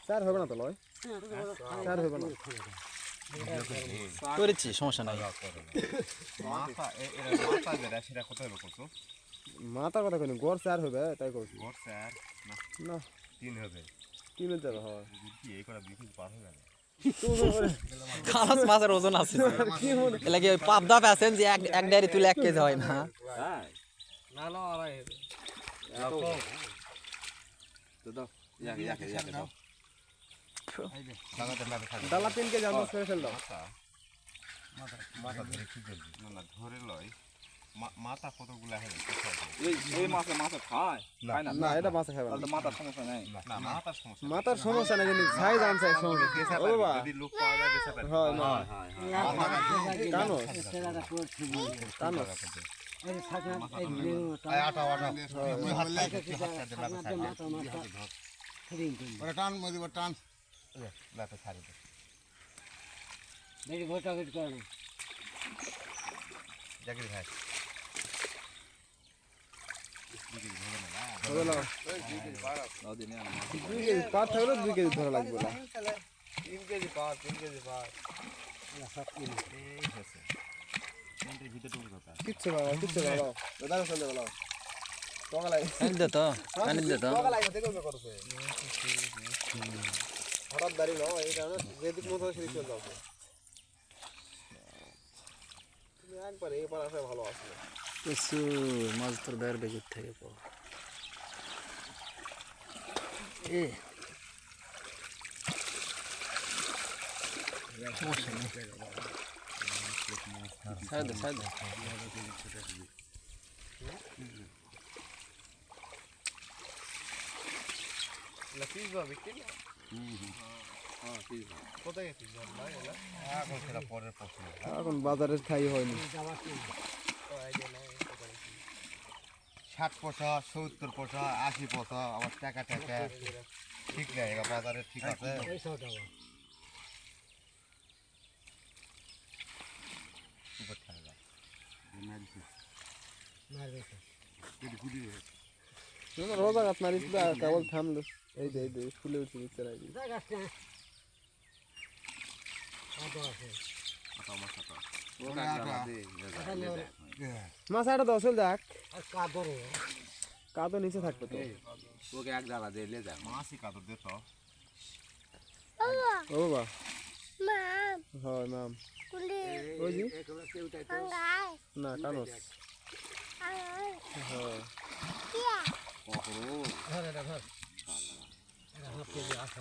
sir হবে না তো লয় স্যার হবে না করেছি সমস্যা নাই মাথা মাথা যেটা সেটা কত হবে কত মাথার কথা কইনি গড় স্যার হবে তাই কইছি ঘর স্যার না না 3 হবে 3 যাবে হয় কি এই করা 2 কেজি পার হয়ে গেল খালাস মাছের ওজন আছে এলা কি ওই পাপ দাপ আছেন যে এক ডাইরি তুলে 1 কেজি হয় না না না আড়াই তো দাও ইয়াকে দাও ডালা 3 কেজি আন্দাজ করে ফেল দাও মাথা ধরে কি করবি না ধরে লয় মাথা কতগুলা হবে এই মাছ খায় খায় না না এটা মাছ খাবে তাহলে না মাথার সমস্যা নাই না মাথার সমস্যা মাথার সমস্যা নাই কিন্তু সাইজ আনসাই সমস্যা ও বাবা যদি লোক পাওয়া যায় বেচা পারে হয় না কানো কানো আটা আটা তুই হাত লাগে তুই হাত দে ওটা টান মদি টান লাতে ছাড়ি দে मेरी भोटा कट कर জাকির ভাই হবে না দাও দিনে আর 2 কেজি পার থাকলে 2 কেজি ধরা লাগবে না 3 কেজি পার 3 কেজি পার মন্ত্রী ভিতরে ঢুকে কথা কিচ্ছু বাবা দাদা চলে গেল তোগালাই আনি দে তো তোগালাই দেখো কে করছে হঠাৎ দাঁড়ি নাও এই কারণে যেদিক মতো সেদিক চলে যাও তুমি একবার এই পার আসলে ভালো আসলে কিছু মাছ তোর বের বেগের থেকে পাও এ সাইড লকিস বাবা বিক্রি না হ্যাঁ ঠিক আছে কোথায় গেছিস ভাই এলা এখন সেটা পরের প্রশ্ন এখন বাজারে খাই হয়নি 60 পয়সা 70 পয়সা 80 পয়সা আবার টাকা ঠিক নাই এটা বাজারে ঠিক আছে पैसा उठाओ উপর থাকবে मार देखो তুমি রোজা গাছ মারিস না কেবল থামলো এই দে ফুলে উঠে দিচ্ছে রাখি जा गाछ ने आतो আছে ওটা একটা দে মাছ আটা দশল দেখ আর কাদরে কাদো নিচে থাকবে তো ওকে এক জ্বালা দে লে যা মাছই কাতর দে তো ও বাবা Mom, হয় মাম kulit, ওই জি anggai, না কানস anggai, হয় iya, ওহো ধর এটা ধর এটা হাফ কেজি আসা